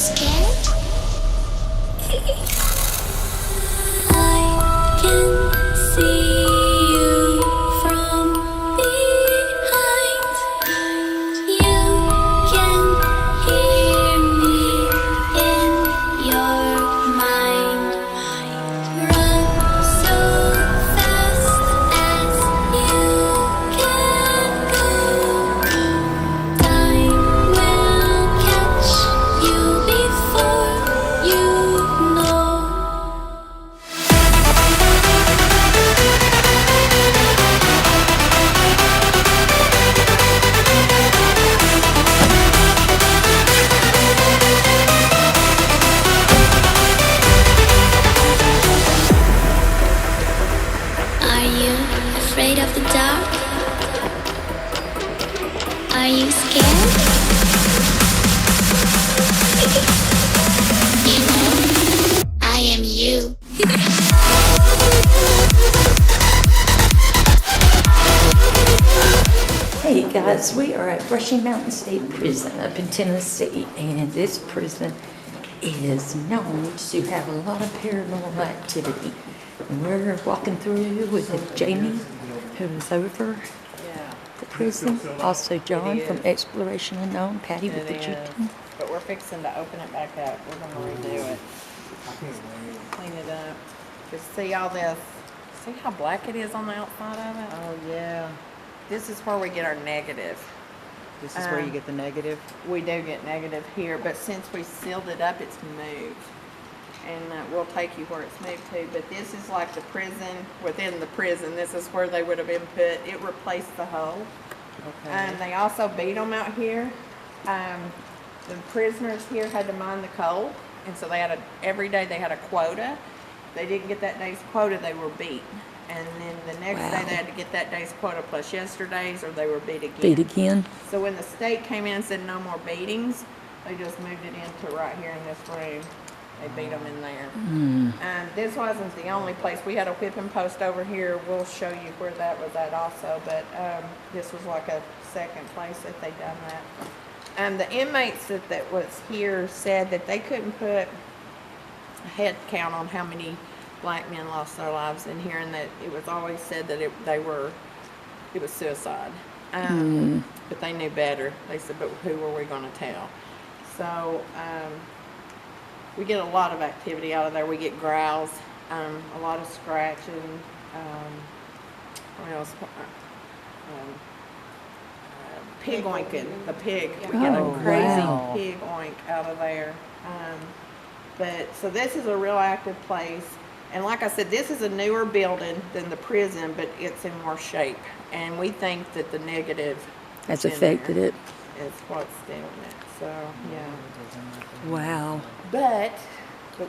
scared? I can see you from behind. You can hear me in your mind. Run so fast as you can go. Time will catch you before you know. Are you afraid of the dark? Are you scared? You know, I am you. Hey guys, we are at Brushy Mountain State Prison up in Tennessee, and this prison is known to have a lot of paranormal activity. And we're walking through with Jamie, who is over the prison, also John from Exploration Unknown, Patty with the G team. But we're fixing to open it back up. We're going to redo it. Clean it up. Just see all this. See how black it is on the outside of it? Oh, yeah. This is where we get our negative. This is where you get the negative? We do get negative here, but since we sealed it up, it's moved. And we'll take you where it's moved to. But this is like the prison, within the prison. This is where they would have been put. It replaced the hole. Okay. They also beat them out here. The prisoners here had to mine the coal. And so they had every day they had a quota. They didn't get that day's quota, they were beat. And then the next day they had to get that day's quota plus yesterday's, or they were beat again. Beat again. So when the state came in and said no more beatings, they just moved it into right here in this room. They beat them in there. This wasn't the only place. We had a whipping post over here. We'll show you where that was at also. But this was like a second place that they done that. The inmates that was here said that they couldn't put a head count on how many black men lost their lives in here, and that it was always said that it was suicide. But they knew better. They said, but who were we going to tell? So we get a lot of activity out of there. We get growls, a lot of scratching. What else? Pig oinking, the pig. We get a crazy pig oink out of there. But so this is a real active place. And like I said, this is a newer building than the prison, but it's in worse shape. And we think that the negative Has affected it. is what's doing it. So, yeah. Wow. But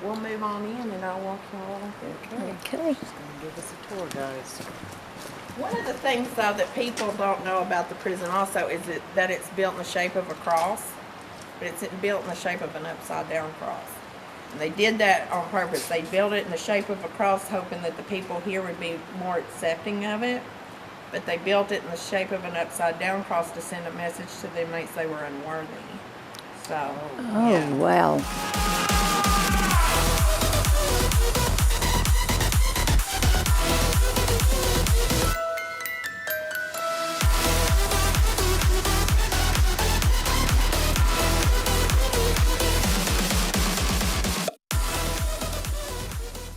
we'll move on in and I'll walk you all through. Okay. Give us a tour, guys. One of the things, though, that people don't know about the prison also is that it's built in the shape of a cross, but it's built in the shape of an upside-down cross. And they did that on purpose. They built it in the shape of a cross, hoping that the people here would be more accepting of it, but they built it in the shape of an upside-down cross to send a message to the inmates they were unworthy. So, Oh, wow.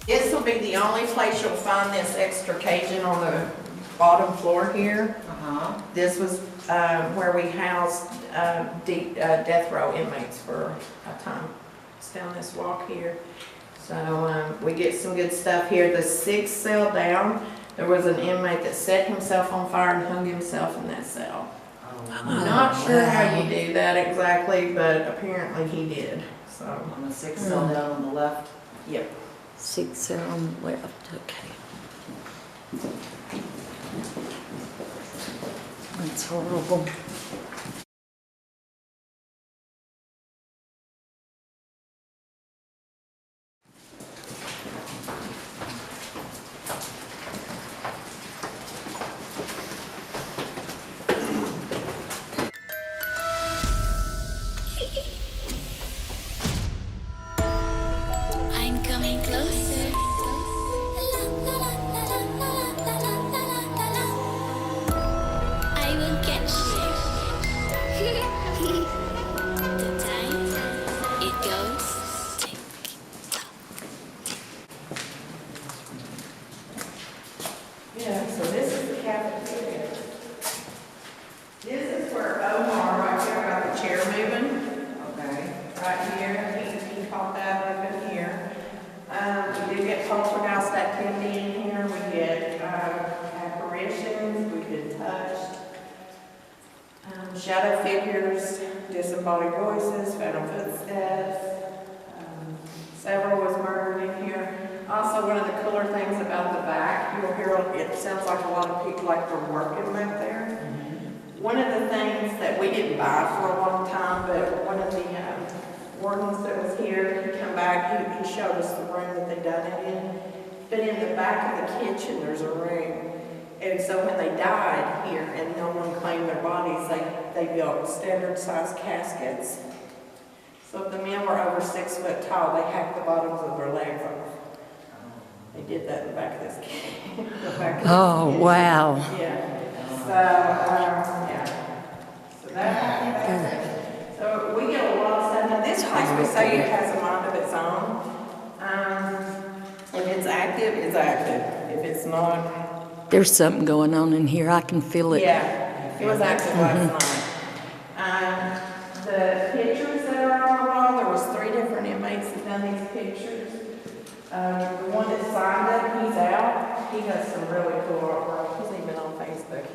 this will be the only place you'll find this extrication on the bottom floor here. This was where we housed death row inmates for a time. It's down this walk here. So we get some good stuff here. The 6th cell down, there was an inmate that set himself on fire and hung himself in that cell. I'm not sure how you do that exactly, but apparently he did. So On the 6th cell down on the left. yep. 6 cell on the left. Okay. That's horrible. Shadow figures, disembodied voices, phantom footsteps. Several was murdered in here. Also, one of the cooler things about the back, you'll hear it sounds like a lot of people like they're working back there. One of the things that we didn't buy for a long time, but one of the wardens that was here, he come back, he showed us the room that they done it in. But in the back of the kitchen, there's a room. And so when they died here and no one claimed their bodies, they built standard size caskets. So if the men were over 6 foot tall, they hacked the bottoms of their legs off. They did that in the back of this kitchen. Oh, wow. Yeah. So, yeah. So that's it. So we get a lot of stuff. Now this place, we say it has a mind of its own. If it's active, it's active. If it's not, There's something going on in here. I can feel it. yeah, it was active last night. The pictures that are on the wall, there was 3 different inmates that done these pictures. The one that signed it, he's out. He has some really cool artwork. He's even on Facebook.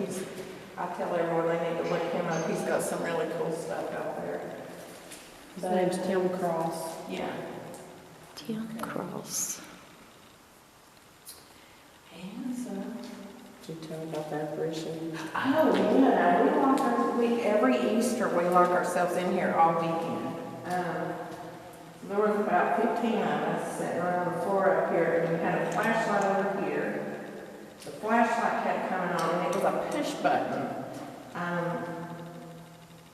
I tell everyone they need to look him up. He's got some really cool stuff out there. His name's Tim Cross. Yeah. Tim Cross. And so, Did you tell me about the apparition? oh yeah, every Easter we lock ourselves in here all weekend. There was about 15 of us sitting around the floor up here, and we had a flashlight over here. The flashlight kept coming on, and it was a push button.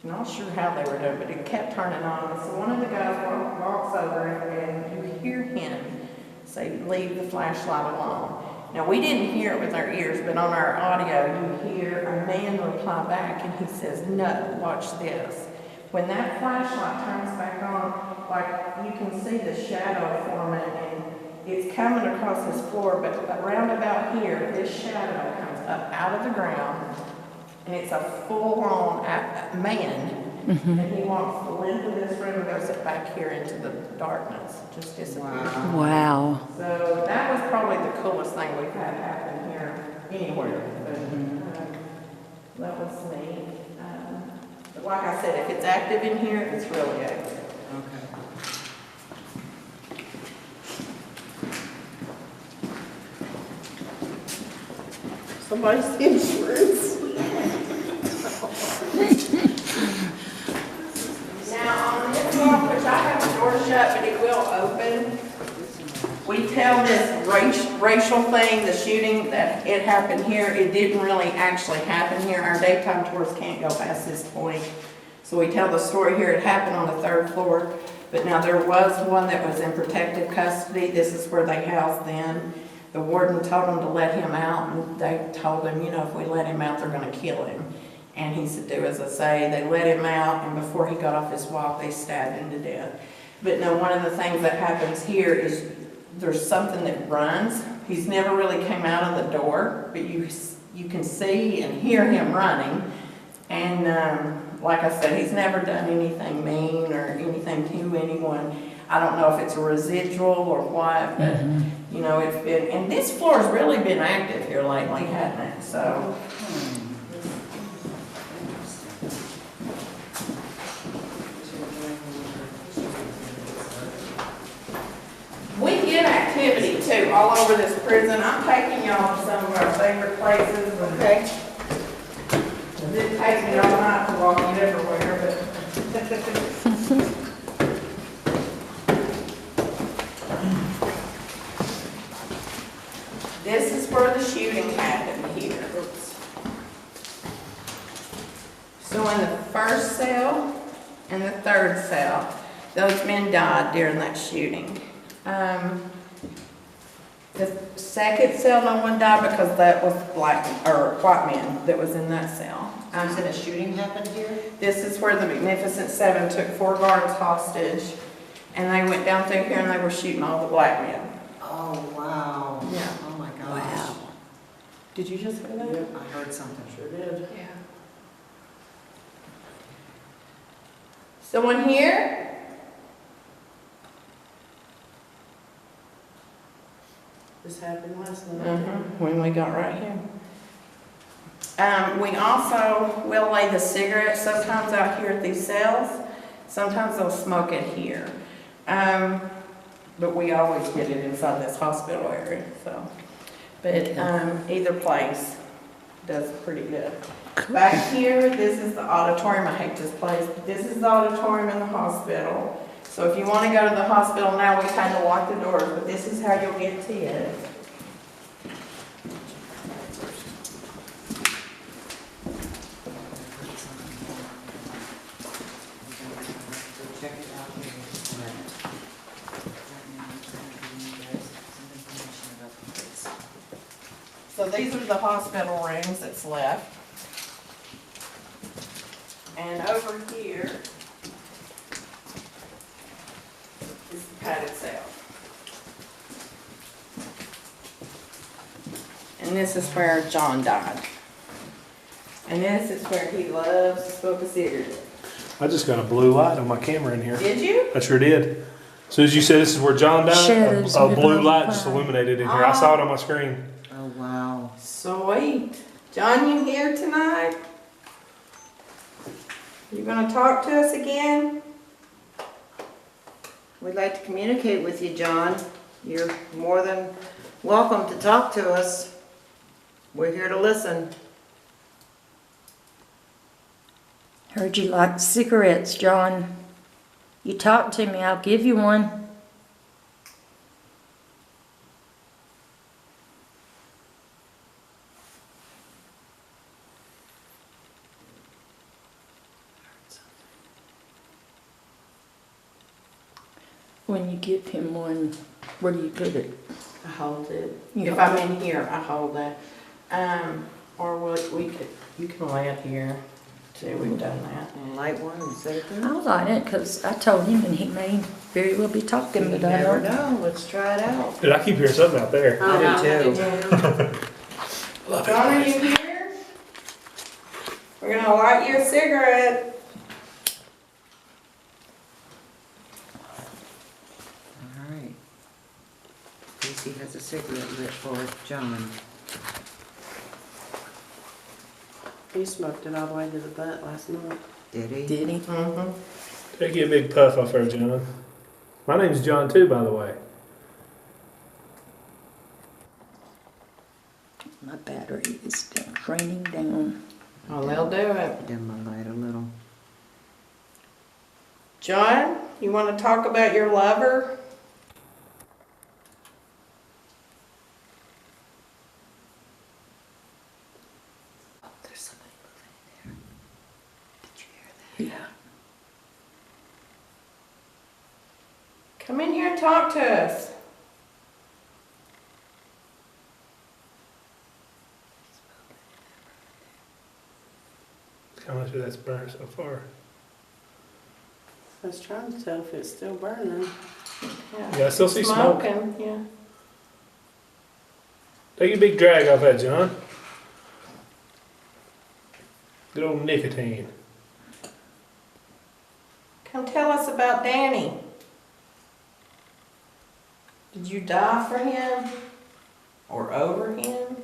Not sure how they were doing, but it kept turning on. So one of the guys walks over, and you hear him say, "Leave the flashlight alone." Now, we didn't hear it with our ears, but on our audio, you hear a man reply back, and he says, "No, watch this." When that flashlight turns back on, like, you can see the shadow forming, and it's coming across his floor, but around about here, this shadow comes up out of the ground, and it's a full-on man, and he walks the length of this room and goes back here into the darkness, just disappears. Wow. So that was probably the coolest thing we've had happen here anywhere. But, that was neat. But like I said, if it's active in here, it's really active. Okay. Somebody's insurance. Now on this wall, which I have the door shut, but it will open. We tell this racial thing, the shooting, that it happened here. It didn't really actually happen here. Our daytime tours can't go past this point. So we tell the story here. It happened on the 3rd floor. But now there was one that was in protective custody. This is where they housed them. The warden told them to let him out, and they told him, you know, if we let him out, they're going to kill him. And he said, do as I say. They let him out, and before he got off his walk, they stabbed him to death. But now one of the things that happens here is there's something that runs. He's never really came out of the door, but you can see and hear him running. And like I said, he's never done anything mean or anything to anyone. I don't know if it's a residual or what, but you know, it's been, and this floor's really been active here lately, hasn't it? So. We get activity too, all over this prison. I'm taking y'all to some of our favorite places, okay? It didn't take me all night to walk you everywhere, but. This is where the shooting happened here. So in the first cell and the 3rd cell, those men died during that shooting. The 2nd cell, no one died because that was white men that was in that cell. You said a shooting happened here? This is where the Magnificent Seven took 4 guards hostage, and they went down through here and they were shooting all the black men. Oh, wow. Yeah. Oh, my gosh. Wow. Did you just hear that? Yep, I heard something. Sure did. Yeah. Someone here? This happened last night. When we got right here. We also will lay the cigarettes sometimes out here at these cells. Sometimes they'll smoke it here. But we always get it inside this hospital area, so. But either place does pretty good. Back here, this is the auditorium. I hate this place, but this is the auditorium in the hospital. So if you want to go to the hospital now, we kind of lock the doors, but this is how you'll get to it. Check it out. So these are the hospital rooms that's left. And over here is the padded cell. And this is where John died. And this is where he loves to smoke a cigarette. I just got a blue light on my camera in here. Did you? I sure did. As soon as you said this is where John died, Shadows a moving blue on light the just cloud. illuminated in here. I saw it on my screen. Oh, wow. Sweet. John, you here tonight? You gonna talk to us again? We'd like to communicate with you, John. You're more than welcome to talk to us. We're here to listen. Heard you like cigarettes, John. You talk to me, I'll give you one. When you give him one, where do you put it? I hold it. You If hold I'm in here, I hold it. Or you can lay it here. See, we've done that. Light one and say it. I'll light it, because I told him and he may very well be talking, You but I never don't. know. Let's try it out. Dude, I keep hearing something out there. I do too. Love John, are it. you here? We're gonna light you a cigarette. All right. Stacy has a cigarette lit for John. He smoked it all the way to the butt last night. Did he? Did he? Mm-hmm. Take you a big puff off there, John. My name's John too, by the way. My battery is draining down. Oh, they'll do it. Dim my light a little. John, you wanna talk about your lover? Oh, there's somebody moving in there. Did you hear that? Yeah. Come in here and talk to us. How much of that's burnt so far? I was trying to tell if it's still burning. Yeah, I still see smoke. Smoking, yeah. Take a big drag off that, John. Good old nicotine. Come tell us about Danny. Did you die for him? Or over him?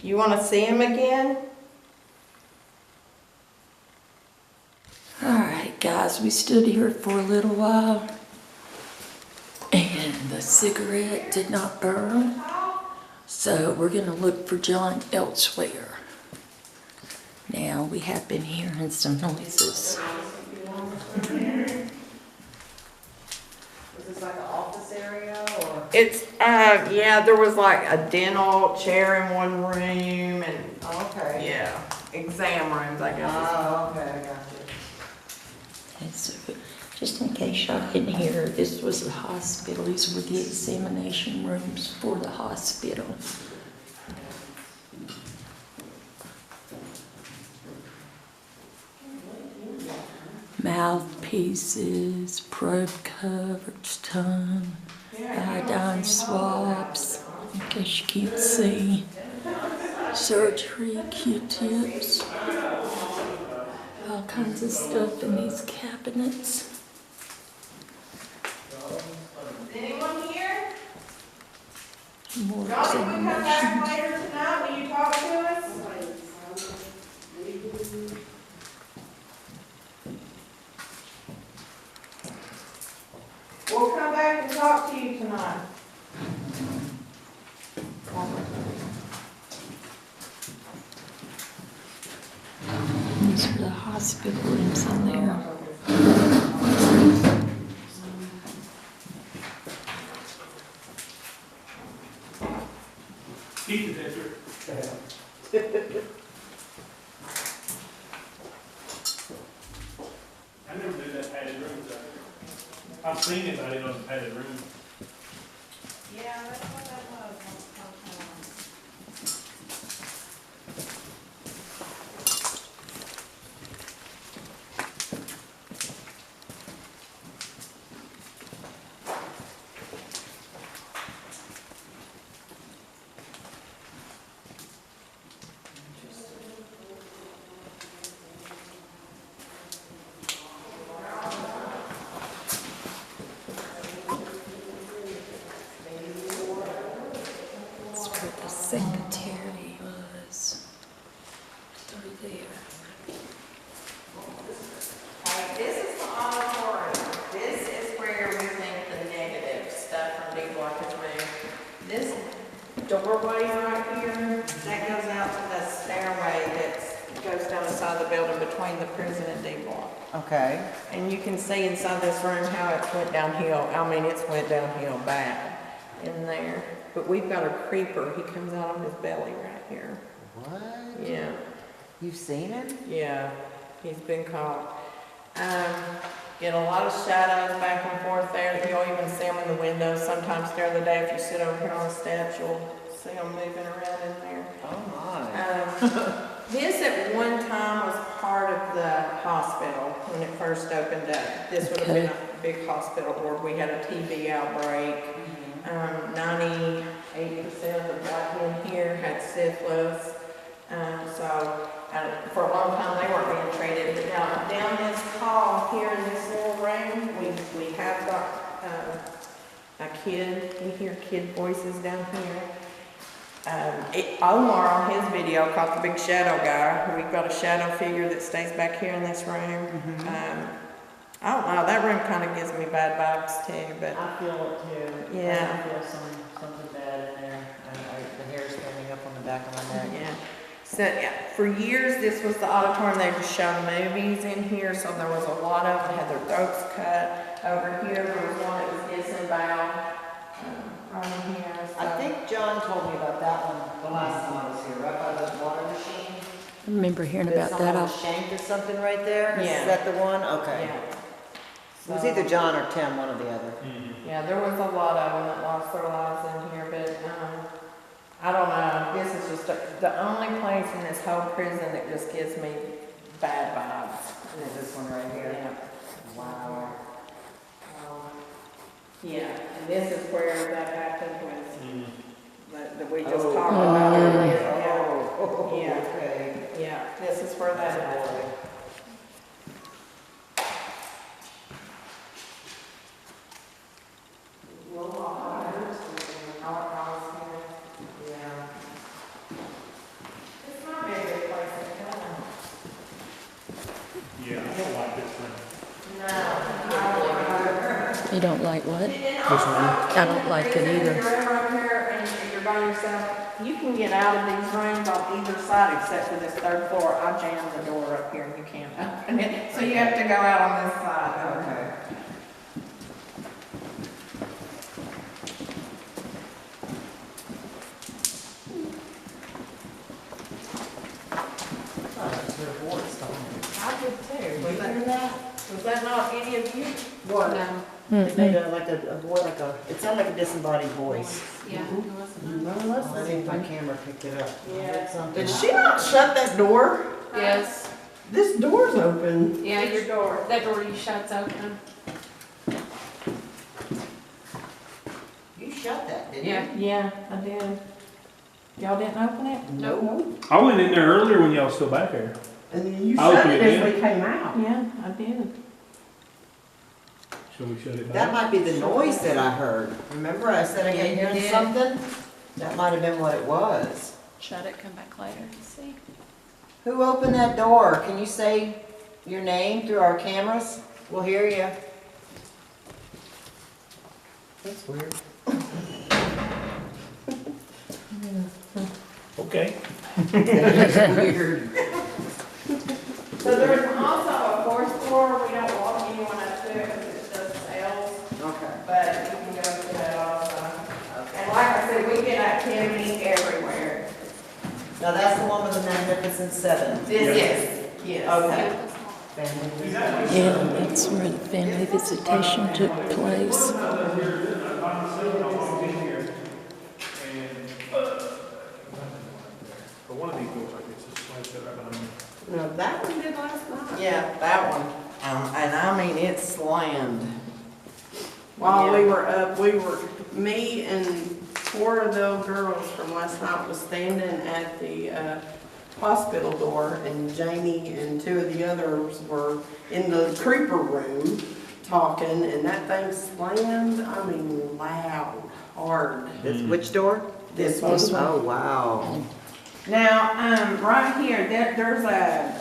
Do you want to see him again? All right, guys, we stood here for a little while, and the cigarette did not burn, so we're going to look for John elsewhere. Now, we have been hearing some noises. Is this like an office area or? It's, yeah, there was like a dental chair in one room and, Okay. yeah, exam rooms, I guess. Oh, okay, I got you. And so, just in case y'all didn't hear, this was the hospital. These were the examination rooms for the hospital. Mouthpieces, probe covers, tongue, iodine swabs, in case you can't see, surgery, Q-tips, all kinds of stuff in these cabinets. Is anyone here? More Johnny, we come examination. back later tonight, will you talk to us? We'll come back and talk to you tonight. These are the hospital rooms in there. Keep the picture. I never knew that padded rooms out there. I've seen it, but I didn't know it was a padded room. Yeah, that's what that was. That's where the secretary was. Through there. Okay, this is the auditorium. This is where we think the negative stuff from D block is made. This doorway right here, that goes out to the stairway that goes down the side of the building between the prison and D block. Okay. And you can see inside this room how it went downhill. I mean, it's went downhill bad in there. But we've got a creeper. He comes out on his belly right here. What? Yeah. You've seen him? Yeah, he's been caught. Get a lot of shadows back and forth there. You'll even see them in the windows sometimes during the day. If you sit over here on the steps, you'll see them moving around in there. Oh my. This at one time was part of the hospital when it first opened up. This would have been a big hospital ward. We had a TB outbreak. 98% of the black men here had syphilis. For a long time they weren't being treated. But now down this hall here in this little room, we have got a kid. We hear kid voices down here. Omar on his video caught the big shadow guy. We've got a shadow figure that stays back here in this room. I don't know, that room kind of gives me bad vibes too, but I feel it too. Yeah. I feel something bad in there. The hair standing up on the back of my neck. yeah. So yeah, for years this was the auditorium. They just showed movies in here, so there was a lot of them had their throats cut. Over here there was one that was disembodied. Right in here. So. I think John told me about that one the last time I was here, right by the water machine. I remember hearing That about that. someone was shanked or something right there? Yeah. Is that the one? Okay. Yeah. It was either John or Tim, one or the other. Yeah, there was a lot of them that lost their lives in here, but I don't know. This is just the only place in this whole prison that just gives me bad vibes. And it's this one right here. Yeah. Wow. Yeah, and this is where that happened with that we just Oh. talked about earlier. Oh, Yeah. okay. Yeah, this is where that happened. Yeah. It's not a very good place to come. Yeah, I don't like this room. No, I don't like You don't like what? it. I don't like it either. If you're right here and if you're by yourself, you can get out of these rooms on either side except for this third floor. I jammed the door up here and you can't open it. So you have to go out on this side. Okay. I did too. Was that not any of you? What? No. It made a boy, it sounded like a disembodied voice. Yeah. I think my camera picked it up. Yeah. Something. Did she not shut that door? Yes. This door's open. Yeah, Your door. that door you shuts open. You shut that, didn't you? Yeah. Yeah, I did. Y'all didn't open it? Nope. I went in there earlier when y'all was still back there. And you I'll shut open it it as we came out. Yeah, I did. Shall we shut it That down? might be the noise that I heard. Remember I said I Yeah, kept you hearing did. something? That might have been what it was. Shut it, come back later, see? Who opened that door? Can you say your name through our cameras? We'll hear you. That's weird. Okay. Weird. So there's also a fourth floor, we don't walk anyone up to it because it's just sales, Okay. but you can go to that also. And like I said, we get activity everywhere. Now that's the one with the Magnificent Seven. Yes. Okay. Yeah, that's where the family visitation took place. But one of these doors, I guess, is right behind me. No, that one did last night. Yeah, that one. And I mean, it slammed. While Yeah. we were up, me and 4 of the girls from last night was standing at the hospital door, and Jamie and 2 of the others were in the creeper room talking, and that thing slammed, I mean, loud, hard. Which door? This one. Oh, wow. Now, right here, there's a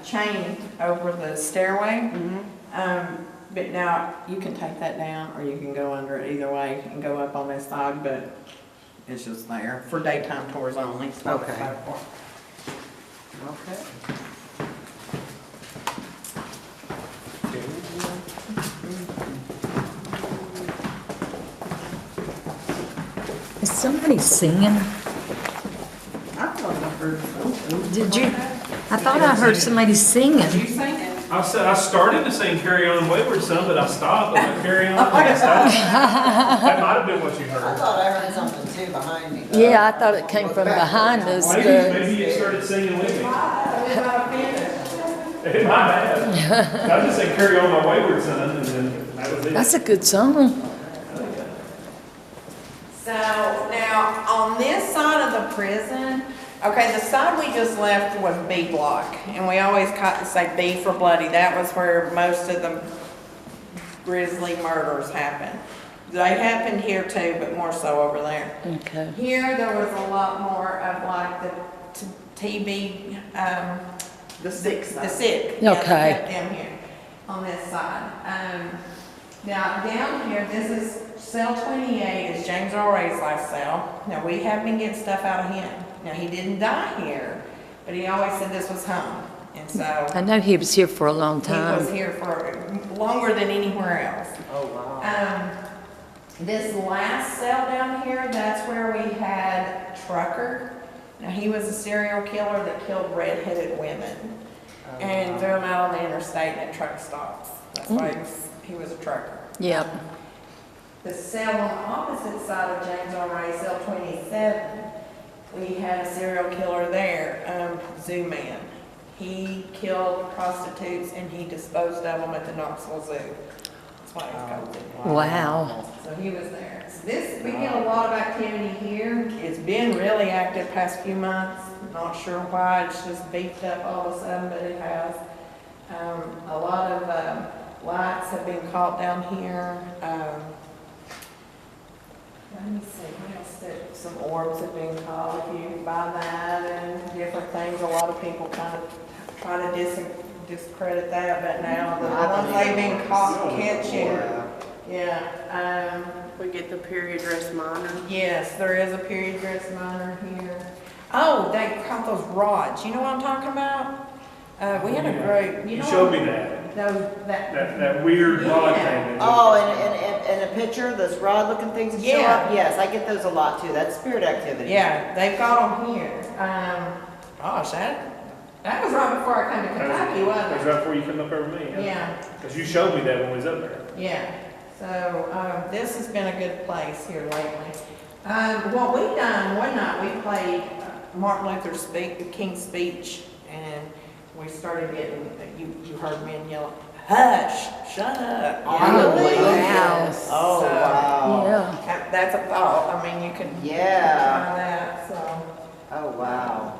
chain over the stairway. But now, you can take that down, or you can go under it either way, and go up on this side, but it's just there for daytime tours only. It's not Okay. so far. Okay. Is somebody singing? I thought I heard something. Did you? I thought I heard somebody singing. You singing? I started to sing Carry On Wayward Son, but I stopped. I went, Carry On, and I stopped. That might have been what you I heard. thought I heard something too behind me. though. Yeah, I thought it came from behind us. Maybe it started singing with me. It might have. I just said Carry On My Wayward Son, and then that was it. That's a good song. So now on this side of the prison, okay, the side we just left was B block, and we always say B for bloody. That was where most of the grisly murders happened. They happened here too, but more so over there. Okay. Here there was a lot more of like the TB, The 6th. the sick. Yeah, they Okay. kept them here on this side. Now down here, this is cell 28 is James Earl Ray's last cell. Now we have been getting stuff out of him. Now he didn't die here, but he always said this was home. And so I know he was here for a long he was time. here for longer than anywhere else. Oh, wow. This last cell down here, that's where we had Trucker. Now he was a serial killer that killed redheaded women and threw them out on the interstate and at truck stops. That's why he was a trucker. Yep. The cell on the opposite side of James Earl Ray, cell 27, we had a serial killer there, Zoo Man. He killed prostitutes and he disposed of them at the Knoxville Zoo. That's why he's called Zoo. Wow. So he was there. So we get a lot of activity here. It's been really active past few months. Not sure why, it's just beefed up all of a sudden, but it has. A lot of lights have been caught down here. Let me see, what else? Some orbs have been caught if you buy that and different things. A lot of people kind of try to discredit that, but now the ones they've been caught catching. Yeah. We get the period dress miner. Yes, there is a period dress miner here. Oh, they caught those rods. You know what I'm talking about? We had a great, You showed me that. That weird rod thing. Oh, and a picture, those rod-looking things that show Yeah. up? Yes, I get those a lot too. That's spirit activity. Yeah, they've got them here. Gosh, that was right before I came to Kentucky, That wasn't was it? right before you come up there with me. Yeah, Because you showed me that when we was up there. yeah. So, this has been a good place here lately. What we done one night, we played Martin Luther King's speech, and we started getting, you heard men yell, "Hush, shut up." Really? Wow. Oh, So, wow. Yeah. That's a thought. I mean, you can Yeah. try that, so. Oh, wow.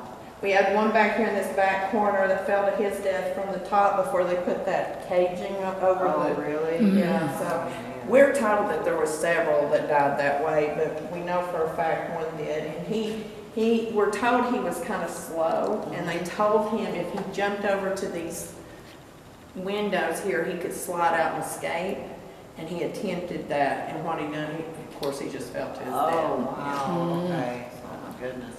We had one back here in this back corner that fell to his death from the top before they put that caging up over the. Really? Yeah, so we're told that there were several that died that way, but we know for a fact one did. And we're told he was kind of slow, and they told him if he jumped over to these windows here, he could slide out and escape. And he attempted that, and what he done, of course, he just fell to his death. Oh, wow, okay. Oh, my goodness.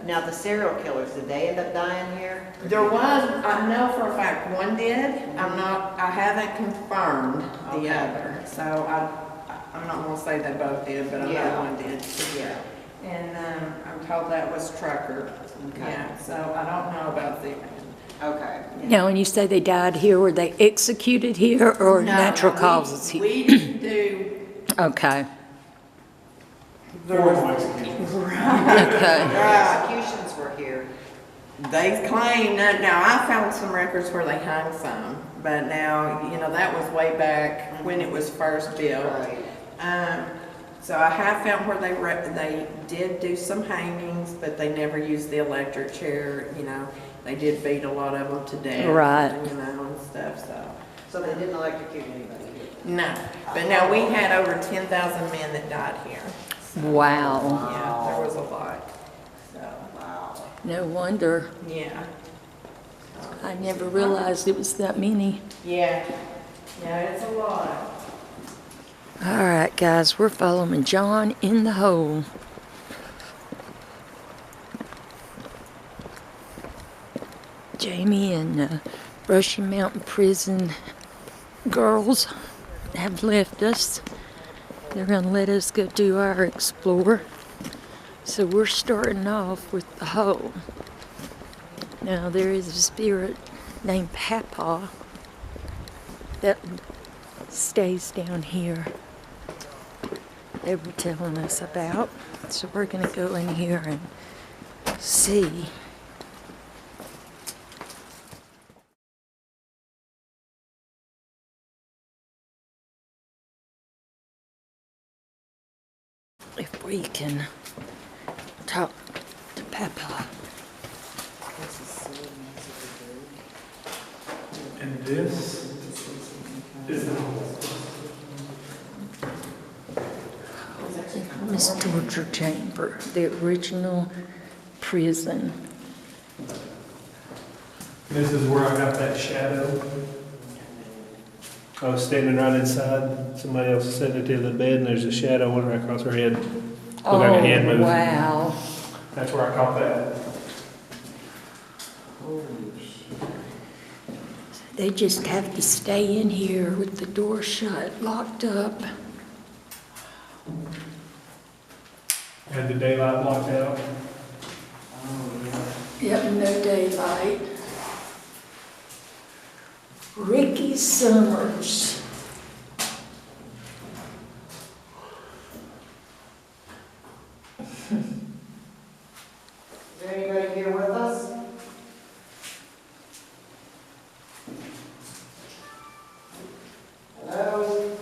Now, the serial killers, did they end up dying here? There was, I know for a fact one did. I haven't confirmed the Okay. other. So I'm not gonna say they both did, but I Yeah. know one did. Yeah. And I'm told that was Trucker. Okay. Yeah, so I don't know about the. Okay. Now, when you say they died here, were they executed here or natural causes here? We didn't do. Okay, Formal execution. okay. Their executions were here. They claim that, now I found some records where they hung some, but now, that was way back when it was first built. Right. So I have found where they did do some hangings, but they never used the electric chair, They did beat a lot of them to death. Right. And stuff, so. So they didn't electrocute anybody? No, but now we had over 10,000 men that died here. Wow. Yeah, there was a lot, so, Wow. No wonder. yeah. I never realized it was that many. Yeah, it's a lot. All right, guys, we're following John in the hole. Jamie and Brushy Mountain Prison girls have left us. They're going to let us go do our explore. So we're starting off with the hole. Now, there is a spirit named Papa that stays down here. They were telling us about. So we're going to go in here and see. If we can talk to Papa. And this is the This torture chamber, the original prison. This is where I got that shadow. I was standing right inside. Somebody else was sitting at the end of the bed, and there's a shadow went right across her head. Looked like a hand moved. Wow. That's where I caught that. They just have to stay in here with the door shut, locked up. Had the daylight blocked out. Yep, no daylight. Ricky Summers. Is there anybody here with us? Hello?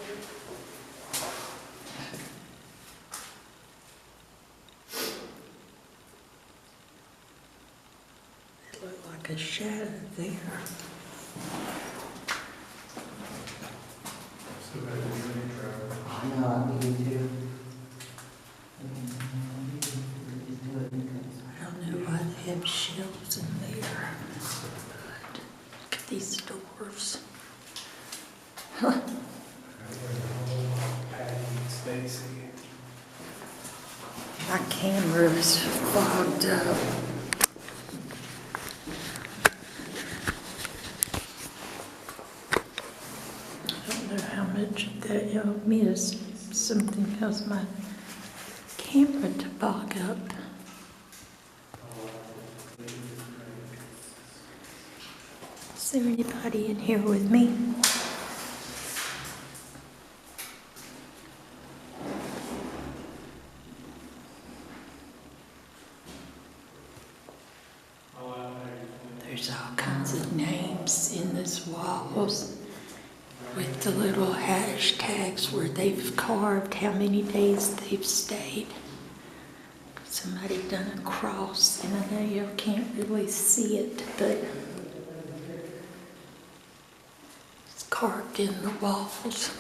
It looked like a shadow there. I know, I need to. I don't know why they have shelves in there. But look at these doors. Huh. Stacy. My camera is fogged up. I don't know how much of that y'all missed. Something caused my camera to fog up. Is there anybody in here with me? There's all kinds of names in this walls with the little hashtags where they've carved how many days they've stayed. Somebody done a cross, and I know you can't really see it, but it's carved in the walls.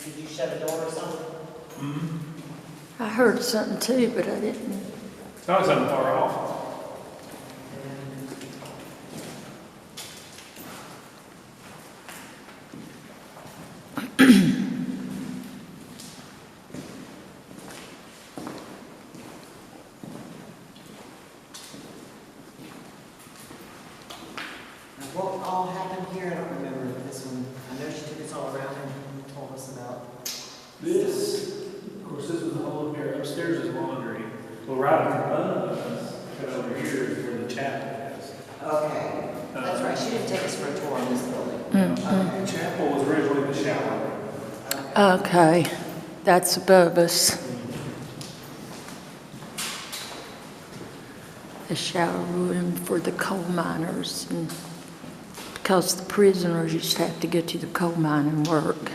Did you shut a door or something? I heard something too, but I didn't. It's not something far off. What all happened here? I don't remember this one. I know she took us all around and told us about. This, of course, this was the whole here. Upstairs is laundry. Well, right above us, cut over here is where the chapel is. Okay, that's right. She didn't take us for a tour of this building. The chapel was originally the shower. Okay, that's above us. The shower room for the coal miners, and because the prisoners used to have to go to the coal mine and work.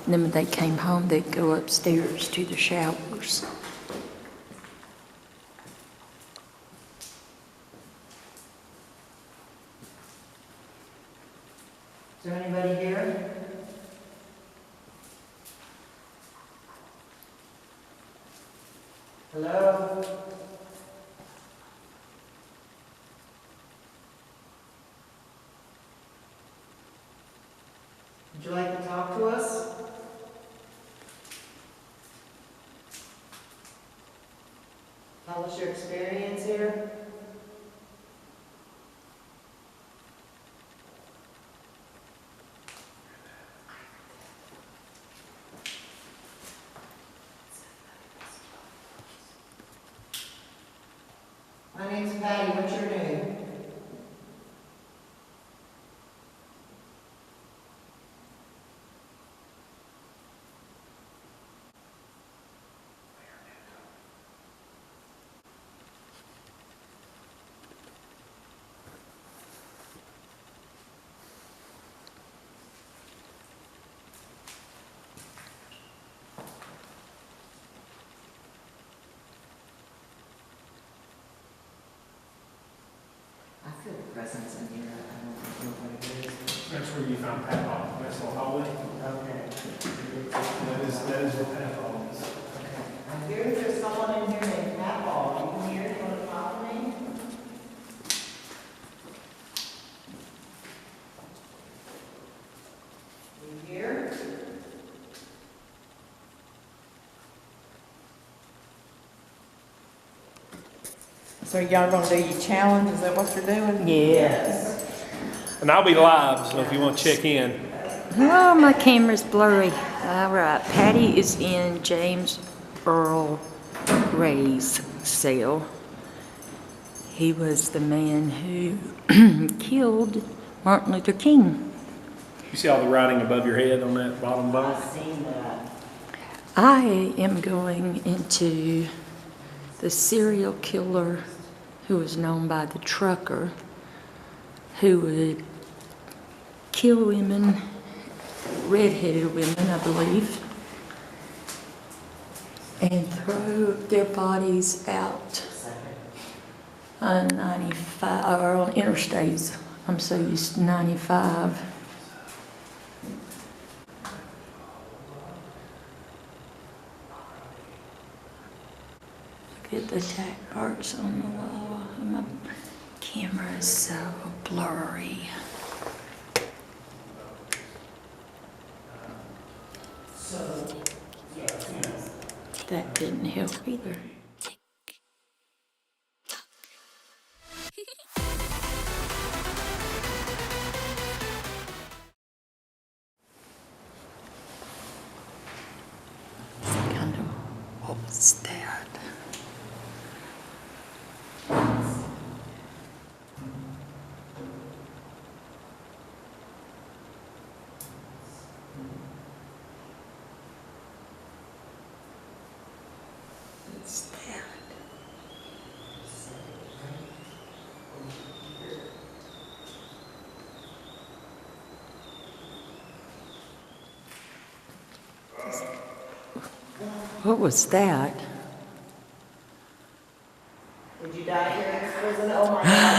And then when they came home, they'd go upstairs to the showers. Is there anybody here? Hello? Would you like to talk to us? Tell us your experience here. My name's Patty. What's your name? I feel a presence in here. I don't know what it is. That's where you found Pat Hall. That's the hallway. Okay. That is where Pat Hall is. I hear there's someone in here named Pat Hall. You hear? You want to talk to me? You hear? So y'all gonna do your challenge? Is that what you're doing? Yes. And I'll be live, so if you want to check in. Oh, my camera's blurry. All right, Patty is in James Earl Ray's cell. He was the man who killed Martin Luther King. You see all the writing above your head on that bottom bunk? I've seen that. I am going into the serial killer who was known by the trucker, who would kill women, red-headed women, I believe, and throw their bodies out on 95, or on interstates. I'm so used to 95. Look at the tag marks on the wall. My camera is so blurry. That didn't help either. Kind of, what was that? What was that? Would you die here in this prison? Oh my God.